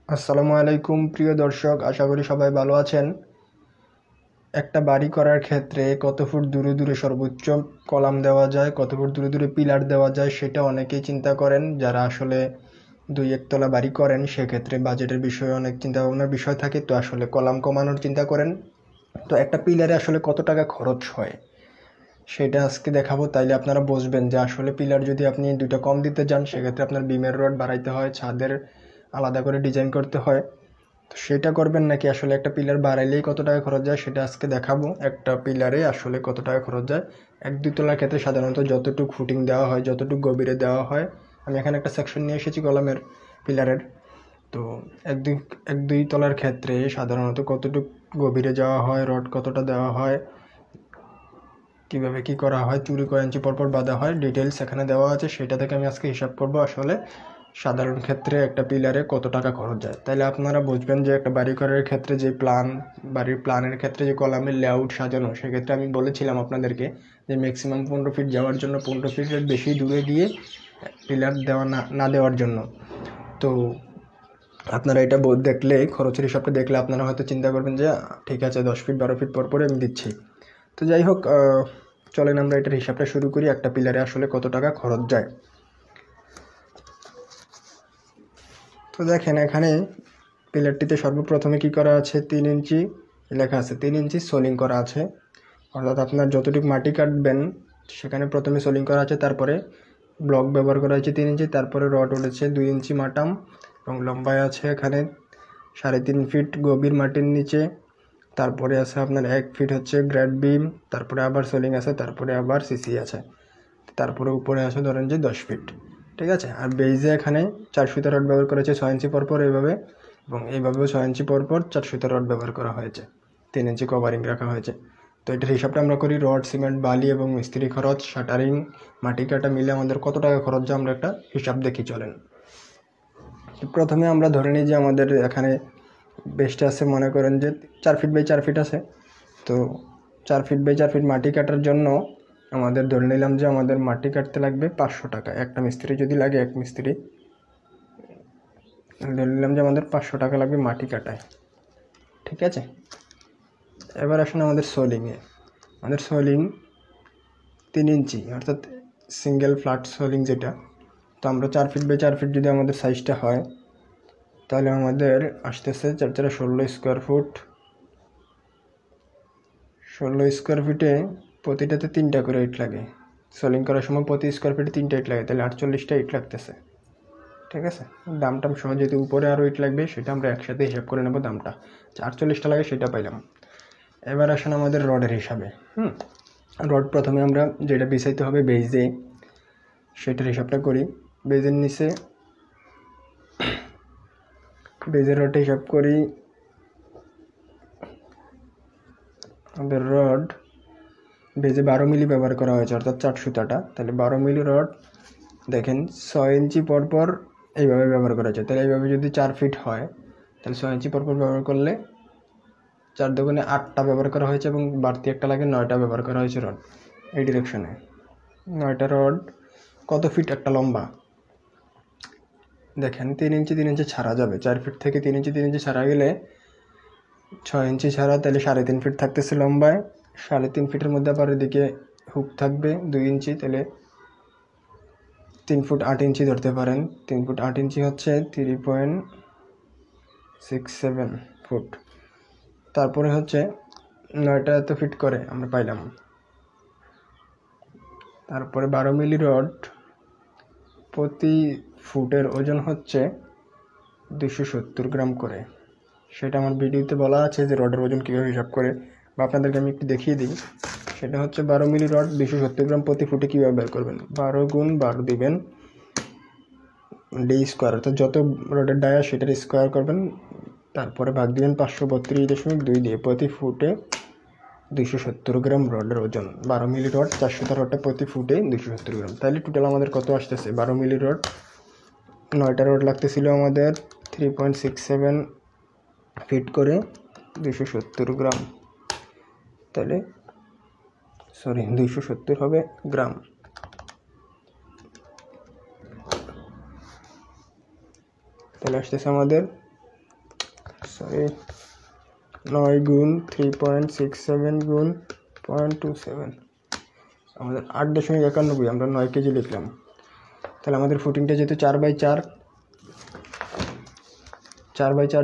আসসালামু আলাইকুম প্রিয় দর্শক, আশা করি সবাই ভালো আছেন। একটা বাড়ি করার ক্ষেত্রে কত ফুট দূরে দূরে সর্বোচ্চ কলাম দেওয়া যায়, কত ফুট দূরে দূরে পিলার দেওয়া যায় সেটা অনেকেই চিন্তা করেন। যারা আসলে 2-1 তলা বাড়ি করেন সেক্ষেত্রে বাজেটের বিষয়ে অনেক চিন্তা ভাবনার বিষয় থাকে, তো আসলে কলাম কমানোর চিন্তা করেন। তো একটা পিলারে আসলে কত টাকা খরচ হয় সেটা আজকে দেখাবো, তাইলে আপনারা বুঝবেন যে আসলে পিলার যদি আপনি 2টা কম দিতে যান সেক্ষেত্রে আপনার বিমের রড বাড়াইতে হয়, ছাদের আলাদা করে ডিজাইন করতে হয়। তো সেটা করবেন নাকি আসলে একটা পিলার বাড়াইলেই কত টাকা খরচ যায় সেটা আজকে দেখাবো। একটা পিলারে আসলে কত টাকা খরচ যায় 1-2 তলার ক্ষেত্রে সাধারণত যতটুকু ফুটিং দেওয়া হয়, যতটুকু গভীরে দেওয়া হয়। আমি এখানে একটা সেকশন নিয়ে এসেছি কলামের পিলারের। তো 1-2 তলার ক্ষেত্রে সাধারণত কতটুকু গভীরে যাওয়া হয়, রড কতটা দেওয়া হয়, কীভাবে কী করা হয়, চুরি কয় ইঞ্চি পরপর বাঁধা হয়, ডিটেলস এখানে দেওয়া আছে। সেটা থেকে আমি আজকে হিসাব করব আসলে সাধারণ ক্ষেত্রে একটা পিলারে কত টাকা খরচ যায়। তাইলে আপনারা বুঝবেন যে একটা বাড়ি করার ক্ষেত্রে যে বাড়ির প্ল্যানের ক্ষেত্রে যে কলামের লেআউট সাজানো, সেক্ষেত্রে আমি বলেছিলাম আপনাদেরকে যে ম্যাক্সিমাম 15 ফিট যাওয়ার জন্য, 15 ফিটের বেশি দূরে গিয়ে পিলার দেওয়া না দেওয়ার জন্য। তো আপনারা এটা দেখলে, খরচের হিসাবটা দেখলে আপনারা হয়তো চিন্তা করবেন যে ঠিক আছে 10 ফিট 12 ফিট পরপরে আমি দিচ্ছি। তো যাই হোক, চলেন আমরা এটার হিসাবটা শুরু করি, একটা পিলারে আসলে কত টাকা খরচ যায়। তো দেখেন এখানে পিলারটিতে সর্বপ্রথমে কি করা আছে, 3 ইঞ্চি লেখা আছে, 3 ইঞ্চি সোলিং করা আছে। অর্থাৎ আপনার যতটুকু মাটি কাটবেন সেখানে প্রথমে সোলিং করা আছে, তারপরে ব্লক ব্যবহার করা হয়েছে 3 ইঞ্চি, তারপরে রড উঠেছে 2 ইঞ্চি মাটাম, এবং লম্বায় আছে এখানে 3.5 ফিট গভীর মাটির নিচে। তারপরে আছে আপনার 1 ফিট হচ্ছে গ্রেড বিম, তারপরে আবার সোলিং আছে, তারপরে আবার সিসি আছে, তারপরে উপরে আছে ধরেন যে 10 ফিট। ঠিক আছে। আর বেইজে এখানে 4 সুতা রড ব্যবহার করা হয়েছে 6 ইঞ্চি পরপর এইভাবে, এবং এইভাবেও 6 ইঞ্চি পরপর 4 সুতা রড ব্যবহার করা হয়েছে, 3 ইঞ্চি কভারিং রাখা হয়েছে। তো এটার হিসাবটা আমরা করি, রড, সিমেন্ট, বালি এবং মিস্ত্রি খরচ, শাটারিং, মাটি কাটা মিলে আমাদের কত টাকা খরচ যায় আমরা একটা হিসাব দেখি, চলেন। প্রথমে আমরা ধরে নিই যে আমাদের এখানে বেস্টে আছে, মনে করেন যে 4 ফিট বাই 4 ফিট আছে। তো 4 ফিট বাই 4 ফিট মাটি কাটার জন্য আমাদের ধরে নিলাম যে আমাদের মাটি কাটতে লাগবে 500 টাকা। একটা মিস্ত্রি যদি লাগে, এক মিস্ত্রি ধরে নিলাম যে আমাদের 500 টাকা লাগবে মাটি কাটায়। ঠিক আছে। এবার আসুন আমাদের সোলিংয়ে। আমাদের সোলিং 3 ইঞ্চি, অর্থাৎ সিঙ্গেল ফ্ল্যাট সোলিং যেটা। তো আমরা 4 ফিট বাই 4 ফিট যদি আমাদের সাইজটা হয়, তাহলে আমাদের আসতেছে 4 16 স্কোয়ার ফুট। 16 স্কোয়ার ফিটে প্রতিটাতে 3টা করে ইট লাগে। সোলিং করার সময় প্রতি স্কোয়ার ফিটে 3টা ইট লাগে, তাহলে 48টা ইট লাগতেছে। ঠিক আছে। দামটা সহ যেহেতু উপরে আরও ইট লাগবে সেটা আমরা একসাথে হিসাব করে নেব, দামটা 48টা লাগে সেটা পাইলাম। এবার আসেন আমাদের রডের হিসাবে। রড প্রথমে আমরা যেটা বিছাইতে হবে বেজে, সেটার হিসাবটা করি। বেজের নিচে বেজের রডটা হিসাব করি। আমাদের রড বেজে 12 মিলি ব্যবহার করা হয়েছে, অর্থাৎ 4 সুতাটা, তাহলে 12 মিলি রড দেখেন 6 ইঞ্চি পরপর এইভাবে ব্যবহার করা হয়েছে। তাহলে এইভাবে যদি 4 ফিট হয়, তাহলে 6 ইঞ্চি পরপর ব্যবহার করলে 4 দুগুণে 8টা ব্যবহার করা হয়েছে, এবং বাড়তি একটা লাগে 9টা ব্যবহার করা হয়েছে রড এই ডিরেকশনে। 9টা রড কত ফিট একটা লম্বা দেখেন, 3 ইঞ্চি 3 ইঞ্চি ছাড়া যাবে। 4 ফিট থেকে 3 ইঞ্চি 3 ইঞ্চি ছাড়া গেলে 6 ইঞ্চি ছাড়া, তাহলে 3.5 ফিট থাকতেছে লম্বায়। 3.5 ফিটের মধ্যে আবার এদিকে হুক থাকবে 2 ইঞ্চি, তাহলে 3 ফুট 8 ইঞ্চি ধরতে পারেন। 3 ফুট 8 ইঞ্চি হচ্ছে 3.67 ফুট। তারপরে হচ্ছে 9টা এত ফিট করে আমরা পাইলাম। তারপরে 12 মিলি রড, প্রতি ফুটের ওজন হচ্ছে 270 গ্রাম করে। সেটা আমার ভিডিওতে বলা আছে যে রডের ওজন কীভাবে হিসাব করে, বা আপনাদেরকে আমি একটু দেখিয়ে দিই। সেটা হচ্ছে 12 মিলি রড 270 গ্রাম প্রতি ফুটে কীভাবে বের করবেন, 12 গুণ 12 দিবেন ডি স্কোয়ার, অর্থাৎ যত রডের ডায়া সেটার স্কোয়ার করবেন, তারপরে ভাগ দিবেন 532.2 দিয়ে। প্রতি ফুটে 270 গ্রাম রডের ওজন। 12 মিলি রড 400 রডটা প্রতি ফুটে 270 গ্রাম। তাহলে টোটাল আমাদের কত আসতেছে, 12 মিলি রড 9টা রড লাগতেছিল আমাদের 3.67 ফিট করে 270 গ্রাম, তাহলে 270 হবে গ্রাম। তাহলে আসতেছে আমাদের সরি 9 গুণ 3.67 গুণ 0.27, আমাদের 8.91, আমরা 9 কেজি লিখলাম। তাহলে আমাদের ফুটিংটা যেহেতু 4/4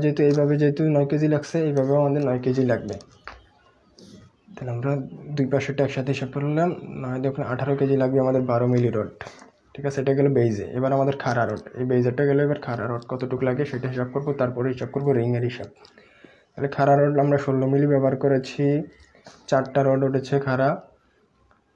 যেহেতু এইভাবে যেহেতু 9 কেজি লাগছে, এইভাবেও আমাদের 9 কেজি লাগবে। তাহলে আমরা দুই পাশেরটা একসাথে হিসাব করলাম, 9 দেখুন 18 কেজি লাগবে আমাদের 12 মিলি রড। ঠিক আছে, এটা গেলো বেইজে। এবার আমাদের খাড়া রড, এই বেইজেরটা গেলে এবার খাড়া রড কতটুকু লাগে সেটা হিসাব করবো, তারপরে হিসাব করবো রিংয়ের হিসাব। তাহলে খাড়া রড আমরা 16 মিলি ব্যবহার করেছি, 4টা রড উঠেছে খাড়া।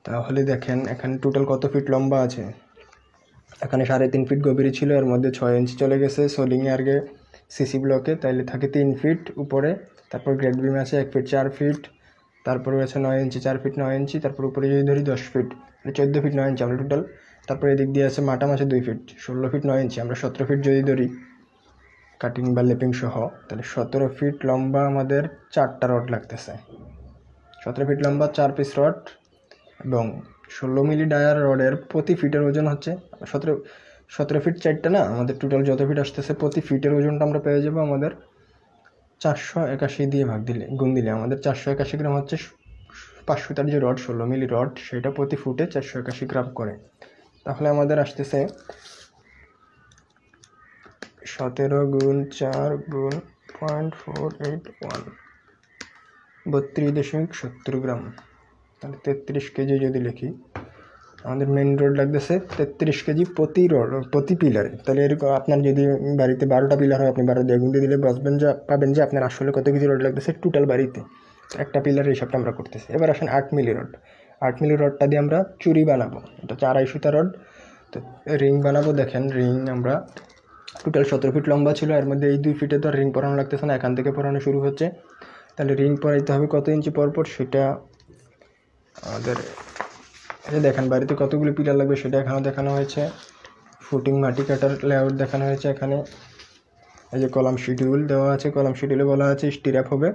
তাহলে দেখেন এখানে টোটাল কত ফিট লম্বা আছে। এখানে 3.5 ফিট গভীর ছিল, এর মধ্যে 6 ইঞ্চি চলে গেছে সোলিংয়ে আগে সিসি ব্লকে, তাইলে থাকে 3 ফিট উপরে। তারপর গ্রেড বিম আছে 1 ফিট 4 ফিট, তারপরে আছে 9 ইঞ্চি 4 ফিট 9 ইঞ্চি, তারপর উপরে যদি ধরি 10 ফিট, 14 ফিট 9 ইঞ্চি আমরা টোটাল। তারপরে এদিক দিয়ে আছে মাটাম আছে 2 ফিট, 16 ফিট 9 ইঞ্চি, আমরা 17 ফিট যদি ধরি কাটিং বা লেপিং সহ, তাহলে 17 ফিট লম্বা আমাদের 4টা রড লাগতেছে। 17 ফিট লম্বা 4 পিস রড, এবং 16 মিলি ডায়ার রডের প্রতি ফিটের ওজন হচ্ছে 17 ফিট 4টা না, আমাদের টোটাল যত ফিট আসতেছে প্রতি ফিটের ওজনটা আমরা পেয়ে যাবো আমাদের 481 দিয়ে গুণ দিলে আমাদের 481 গ্রাম হচ্ছে। 500 তার যে রড 16 মিলি রড, সেটা প্রতি ফুটে 481 গ্রাম করে। তাহলে আমাদের আসতেছে 17 গুণ 4 গুণ 0.481, 32.70 গ্রাম। তাহলে 33 কেজি যদি লিখি, আমাদের মেন রড লাগতেছে 33 কেজি প্রতি পিলারে। তাহলে এরকম আপনার যদি বাড়িতে 12টা পিলার হয়, আপনি 12 দিয়ে গুণ দিয়ে দিলে পাবেন যে আপনার আসলে কত কেজি রড লাগতেছে টোটাল বাড়িতে। একটা পিলারের হিসাবটা আমরা করতেছি। এবার আসেন 8 মিলি রড। 8 মিলি রডটা দিয়ে আমরা চুরি বানাবো, এটা হচ্ছে 2.5 সুতা রড। তো রিং বানাবো, দেখেন রিং আমরা টোটাল 17 ফিট লম্বা ছিল, এর মধ্যে এই 2 ফিটে তো রিং পরানো লাগতেছে না, এখান থেকে পরানো শুরু হচ্ছে। তাহলে রিং পরাইতে হবে কত ইঞ্চি পরপর, সেটা আমাদের দেখেন বাড়িতে কতগুলো পিলার লাগবে সেটা এখানে দেখানো হয়েছে। ফুটিং মাটি কাটার লেআউট দেখানো হয়েছে এখানে। এই যে কলাম শিডিউল দেওয়া আছে, কলাম শিডিউলে বলা আছে স্টিরাপ হবে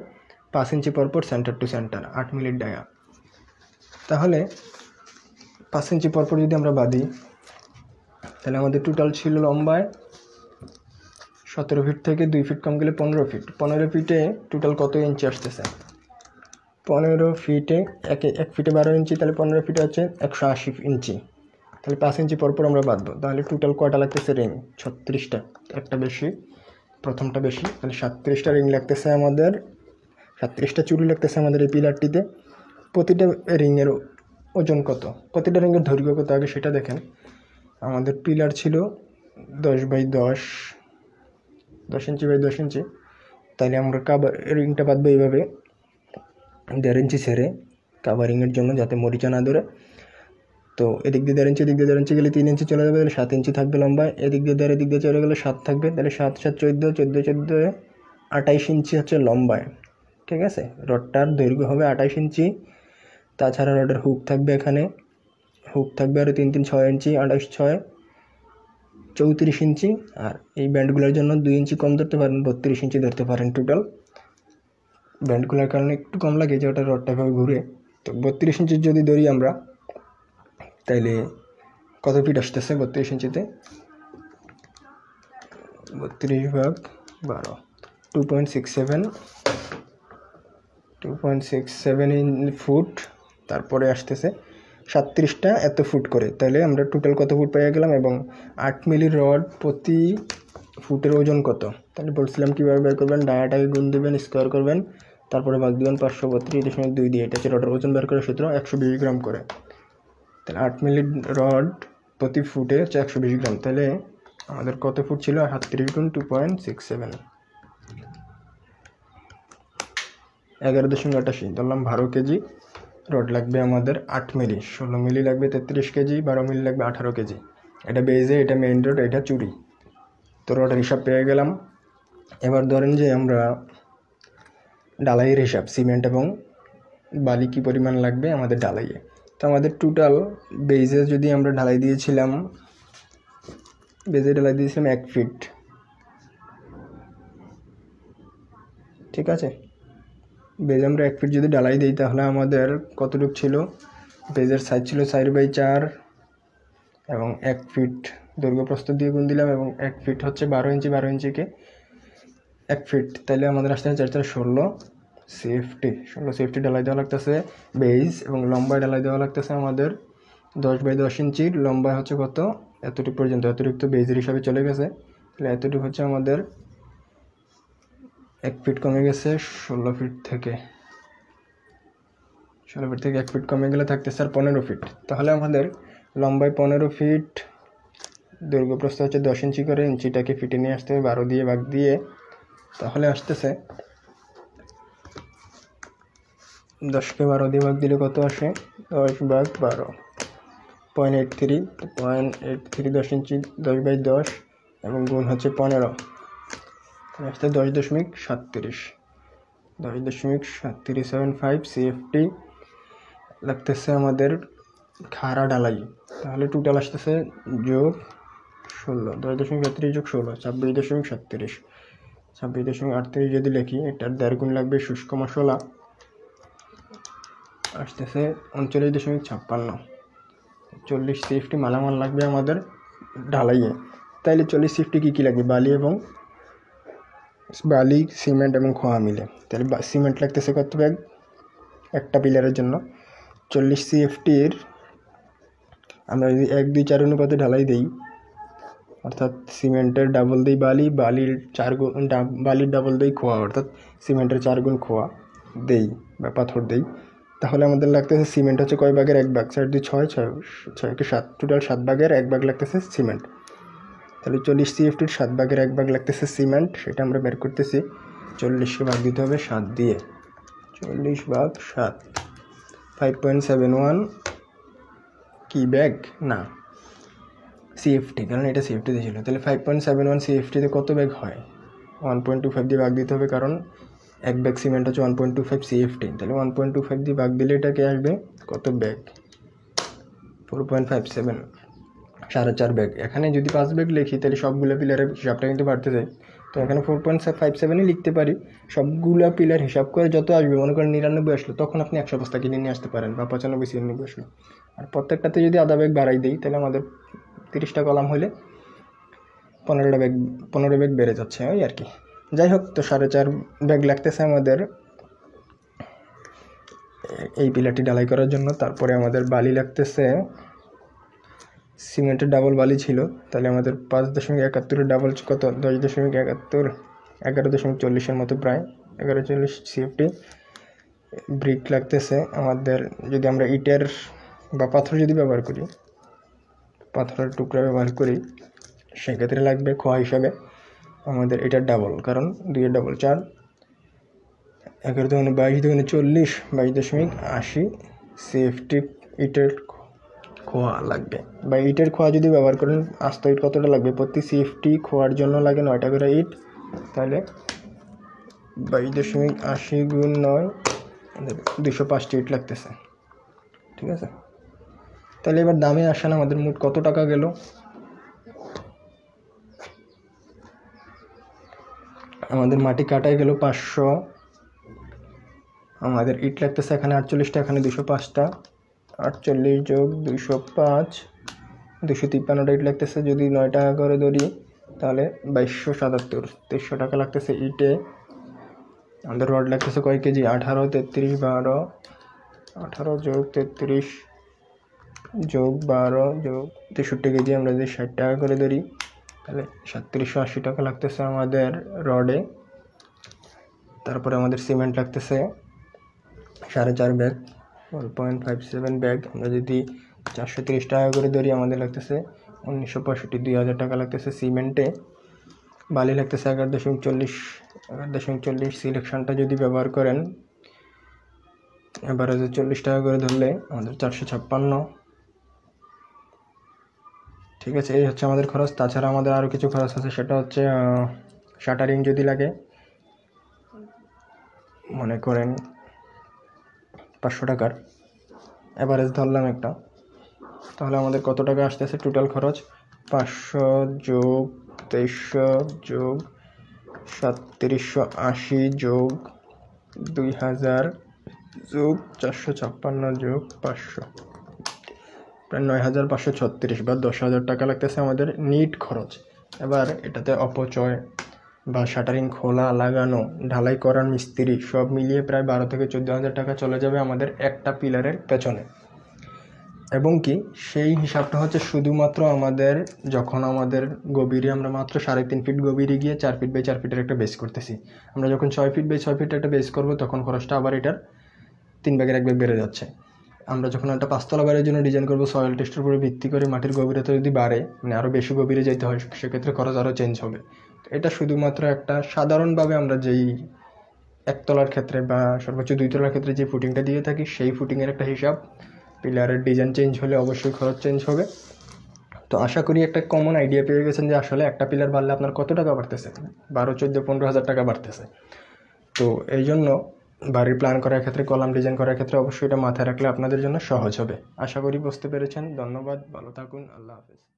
5 ইঞ্চি পরপর সেন্টার টু সেন্টার 8 মিলির ডায়া। তাহলে 5 ইঞ্চি পরপর যদি আমরা বাঁধি, তাহলে আমাদের টোটাল ছিল লম্বায় 17 ফিট থেকে 2 ফিট কম গেলে 15 ফিট। 15 ফিটে টোটাল কত ইঞ্চি আসতেছে, 15 ফিটে 1 ফিটে 12 ইঞ্চি, তাহলে 15 ফিটে হচ্ছে 180 ইঞ্চি। তাহলে 5 ইঞ্চি পরপর আমরা বাঁধবো। তাহলে টোটাল কয়টা লাগতেছে রিং, 36টা, একটা বেশি প্রথমটা বেশি, তাহলে 37টা রিং লাগতেছে আমাদের, 37টা চুড়ি লাগতেছে আমাদের এই পিলারটিতে। প্রতিটা রিংয়ের ওজন কত, প্রতিটা রিংয়ের দৈর্ঘ্য কত আগে সেটা দেখেন। আমাদের পিলার ছিল 10x10, 10 ইঞ্চি বাই 10 ইঞ্চি, তাহলে আমরা রিংটা বাঁধবো এইভাবে 1.5 ইঞ্চি ছেড়ে কাভারিংয়ের জন্য, যাতে মরিচা না ধরে। তো এদিক দিয়ে 1.5 ইঞ্চি, এদিক দিয়ে 1.5 ইঞ্চি গেলে 3 ইঞ্চি চলে যাবে, তাহলে 7 ইঞ্চি থাকবে লম্বায়। এদিক দিয়ে 1.5, এদিক দিয়ে চলে গেলে 7 থাকবে, তাহলে 7 7 14, 14 14 28 ইঞ্চি হচ্ছে লম্বায়। ঠিক আছে, রডটার দৈর্ঘ্য হবে 28 ইঞ্চি। তাছাড়া রডের হুক থাকবে, এখানে হুক থাকবে আরও 3 3 6 ইঞ্চি, 28 6 34 ইঞ্চি। আর এই ব্যান্ডগুলোর জন্য 2 ইঞ্চি কম ধরতে পারেন, 32 ইঞ্চি ধরতে পারেন টোটাল। ব্যান্ডগুলোর কারণে একটু কম লাগে যে ওটা রডটা এভাবে ঘুরে। তো 32 ইঞ্চির যদি ধরি আমরা, তাইলে কত ফিট আসতেছে 32 ইঞ্চিতে, 32/12 2.67 ফুট। তারপরে আসতেছে 37টা এত ফুট করে। তাহলে আমরা টোটাল কত ফুট পেয়ে গেলাম, এবং 8 মিলি রড প্রতি ফুটের ওজন কত। তাহলে বলছিলাম কীভাবে বের করবেন, ডায়াটাকে গুণ দেবেন, স্কোয়ার করবেন, তারপরে ভাগ দেবেন 532.2 দিয়ে। এটা হচ্ছে রডের ওজন বের করার সূত্র, 120 গ্রাম করে। তাহলে 8 মিলি রড প্রতি ফুটে হচ্ছে 120 গ্রাম। তাহলে আমাদের কত ফুট ছিল, 38 গুণ 2.67, 11.88, ধরলাম 12 কেজি রড লাগবে আমাদের। 8 মিলি, 16 মিলি লাগবে 33 কেজি, 12 মিলি লাগবে 18 কেজি। এটা বেজে, এটা মেইন রড, এটা চুরি। তো রডের হিসাব পেয়ে গেলাম। এবার ধরেন যে আমরা ডালাইয়ের হিসাব, সিমেন্ট এবং বালি কী পরিমাণ লাগবে আমাদের ডালাইয়ে। তো আমাদের টোটাল বেজে যদি আমরা ঢালাই দিয়েছিলাম, 1 ফিট, ঠিক আছে। বেজ আমরা 1 ফিট যদি ঢালাই দিই, তাহলে আমাদের কতটুকু ছিল, বেজের সাইজ ছিল 4/4, এবং 1 ফিট দৈর্ঘ্য প্রস্থ দিয়ে গুণ দিলাম, এবং 1 ফিট হচ্ছে 12 ইঞ্চি, 12 ইঞ্চিকে 1 ফিট, তাইলে আমাদের আসতে 4 16 সেফটি ঢালাই দেওয়া লাগতেছে বেজ, এবং লম্বায় ঢালাই দেওয়া লাগতেছে আমাদের 10x10 ইঞ্চি। লম্বায় হচ্ছে কত, এতটুকু পর্যন্ত, এতটুকু তো বেজের হিসাবে চলে গেছে, তাহলে এতটুকু হচ্ছে আমাদের 1 ফিট কমে গেছে 16 ফিট থেকে। 16 ফিট থেকে 1 ফিট কমে গেলে থাকতেছে আর 15 ফিট। তাহলে আমাদের লম্বায় 15 ফিট, দৈর্ঘ্য প্রস্থ হচ্ছে 10 ইঞ্চি করে, ইঞ্চিটাকে ফিটে নিয়ে আসতে হবে 12 দিয়ে ভাগ দিয়ে, তাহলে আসতেছে 10কে 12 দিয়ে ভাগ দিলে কত আসে, 10/12, 0.83, 0.83 10 ইঞ্চি, 10/10 এবং গুণ হচ্ছে 15, আসতে 10.37, 10.3775 CFT লাগতেছে আমাদের খাড়া ঢালাই। তাহলে টোটাল আসতেছে যোগ 16, 10.37 যোগ 16, 26.37, 26.38 যদি লিখি, এটার 1.5 গুণ লাগবে শুষ্ক মশলা, আসতেছে 39.56। 40 CFT মালামাল লাগবে আমাদের ঢালাইয়ে। তাইলে 40 CFT কী লাগবে, বালি, সিমেন্ট এবং খোয়া মিলে। তাহলে সিমেন্ট লাগতেছে কত ব্যাগ একটা পিলারের জন্য, 40 CFTর আমরা যদি 1:2:4 অনুপাতে ঢালাই দিই, অর্থাৎ সিমেন্টের ডাবল দিই বালির 4 গুণ, বালির ডাবল দিই খোয়া, অর্থাৎ সিমেন্টের 4 গুণ খোয়া দেই বা পাথর দেই, তাহলে আমাদের লাগতেছে সিমেন্ট হচ্ছে কয় ভাগের 1 ভাগ, 4 2 6, 6 7, টোটাল 7 ভাগের 1 ভাগ লাগতেছে সিমেন্ট। তাহলে 40 CFTর 7 ভাগের 1 ভাগ লাগতেছে সিমেন্ট, সেটা আমরা বের করতেছি। 40কে ভাগ দিতে হবে 7 দিয়ে, 40/7, 5.71 কি ব্যাগ না CFT, কারণ এটা CFTতে ছিল। তাহলে 5.71 CFTতে কত ব্যাগ হয়, 1.25 দিয়ে ভাগ দিতে হবে, কারণ 1 ব্যাগ সিমেন্ট হচ্ছে 1.25 CFT। তাহলে 1.25 দিয়ে ভাগ দিলে এটাকে আসবে কত ব্যাগ, 4.57, 4.5 ব্যাগ। এখানে যদি 5 ব্যাগ লিখি তাহলে সবগুলো পিলারের হিসাবটা কিন্তু বাড়তে যায়, তো এখানে 4.57ই লিখতে পারি। সবগুলো পিলার হিসাব করে যত আসবে, মনে করেন 99 আসলো, তখন আপনি 100 বস্তা কিনে নিয়ে আসতে পারেন, বা 95-96 আসলো। আর প্রত্যেকটাতে যদি আধা ব্যাগ বাড়াই দিই, তাহলে আমাদের 30টা কলাম হলে 15 ব্যাগ বেড়ে যাচ্ছে, ওই আর কি। যাই হোক, তো 4.5 ব্যাগ লাগতেছে আমাদের এই পিলারটি ঢালাই করার জন্য। তারপরে আমাদের বালি লাগতেছে, সিমেন্টের ডাবল বালি ছিল, তাহলে আমাদের 5.71 ডাবল কত, 10.71, 11.40 মতো, প্রায় 1140 CFT। ব্রিক লাগতেছে আমাদের, যদি আমরা ইটের বা পাথর যদি ব্যবহার করি, পাথরের টুকরা ব্যবহার করি, সেক্ষেত্রে লাগবে খোয়া হিসাবে আমাদের এটার ডাবল, কারণ 2 ডাবল 4, 11-22-40, 22.80 CFT ইটের খোয়া লাগবে। বা ইটের খোয়া যদি ব্যবহার করেন, আস্ত ইট কতটা লাগবে, প্রতি CFT খোয়ার জন্য লাগে 9টা করে ইট, তাহলে 22.80 গুণ 9, 205টি ইট লাগতেছে, ঠিক আছে। তাহলে এবার দামে আসেন, আমাদের মোট কত টাকা গেল। আমাদের মাটি কাটাই গেল 500, আমাদের ইট লাগতেছে এখানে 48টা, এখানে 205টা, 48 যোগ 205, 253টা ইট লাগতেছে। যদি 9 টাকা করে ধরি, তাহলে 2277, 2300 টাকা লাগতেছে ইটে। আমাদের রড লাগতেছে কয় কেজি, 18, 33, 12, 18 যোগ 33 যোগ 12 যোগ 63 কেজি। আমরা যদি 60 টাকা করে ধরি, তাহলে 3780 টাকা লাগতেছে আমাদের রডে। তারপরে আমাদের সিমেন্ট লাগতেছে 4.5 ব্যাগ, 1.57 ব্যাগ। আমরা যদি 430 টাকা করে ধরি, আমাদের লাগতেছে 1965, 2000 টাকা লাগতেছে সিমেন্টে। বালি লাগতেছে 11.40, সিলেকশনটা যদি ব্যবহার করেন, এবারে 40 টাকা করে ধরলে আমাদের 456। ঠিক আছে, এই হচ্ছে আমাদের খরচ। তাছাড়া আমাদের আরও কিছু খরচ আছে, সেটা হচ্ছে শাটারিং যদি লাগে, মনে করেন 500 টাকার অ্যাভারেজ ধরলাম একটা, তাহলে আমাদের কত টাকা আসতেছে টোটাল খরচ, 500 যোগ 2300 যোগ 3780 যোগ 2000 যোগ 456 যোগ 500, প্রায় 9536 বা 10,000 টাকা লাগতেছে আমাদের নিট খরচ। এবার এটাতে অপচয় বা শাটারিং খোলা, লাগানো, ঢালাই করার মিস্ত্রি সব মিলিয়ে প্রায় 12 থেকে 14,000 টাকা চলে যাবে আমাদের একটা পিলারের পেছনে। এবং কি সেই হিসাবটা হচ্ছে শুধুমাত্র আমাদের যখন আমাদের গভীরে আমরা মাত্র 3.5 ফিট গভীরে গিয়ে 4 ফিট বাই 4 ফিটের একটা বেস করতেছি। আমরা যখন 6 ফিট বাই 6 ফিট একটা বেস করবো তখন খরচটা আবার এটার 3 ভাগের 1 ভাগ বেড়ে যাচ্ছে। আমরা যখন একটা 5তলা বাড়ির জন্য ডিজাইন করবো, সয়েল টেস্টের উপরে ভিত্তি করে মাটির গভীরতা যদি বাড়ে, মানে আরও বেশি গভীরে যেতে হয়, সেক্ষেত্রে খরচ আরও চেঞ্জ হবে। এটা শুধুমাত্র একটা সাধারণভাবে আমরা যেই একতলার ক্ষেত্রে বা সর্বোচ্চ 2তলার ক্ষেত্রে যে ফুটিংটা দিয়ে থাকি সেই ফুটিংয়ের একটা হিসাব। পিলারের ডিজাইন চেঞ্জ হলে অবশ্যই খরচ চেঞ্জ হবে। তো আশা করি একটা কমন আইডিয়া পেয়ে গেছেন যে আসলে একটা পিলার বাড়লে আপনার কত টাকা বাড়তেছে, 12, 14, 15,000 টাকা বাড়তেছে। তো এই জন্য বাড়ির প্ল্যান করার ক্ষেত্রে, কলাম ডিজাইন করার ক্ষেত্রে অবশ্যই এটা মাথায় রাখলে আপনাদের জন্য সহজ হবে। আশা করি বুঝতে পেরেছেন। ধন্যবাদ, ভালো থাকুন, আল্লাহ হাফেজ।